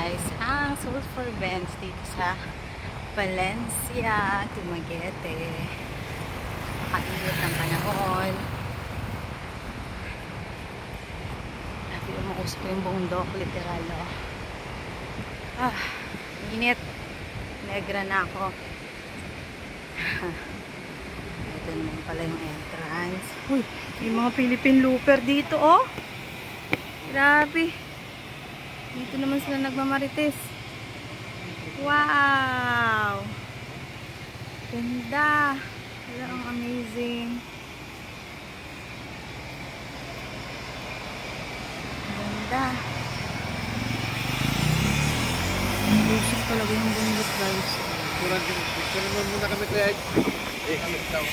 guys ang sulfur vents dito sa Valencia, Dumaguete. Makainit ang panahon. Sabi umuusok yung bundok, literal, oh. Init. Negra na ako. Ito naman pala yung entrance. Uy, may mga Philippine looper dito, oh. Grabe. Dito naman sila nagmamarites. Wow! Ganda! Wala, ang amazing. Ganda. Busok talaga yung bundok, guys. Picture naman muna kami kaya. Kami daw.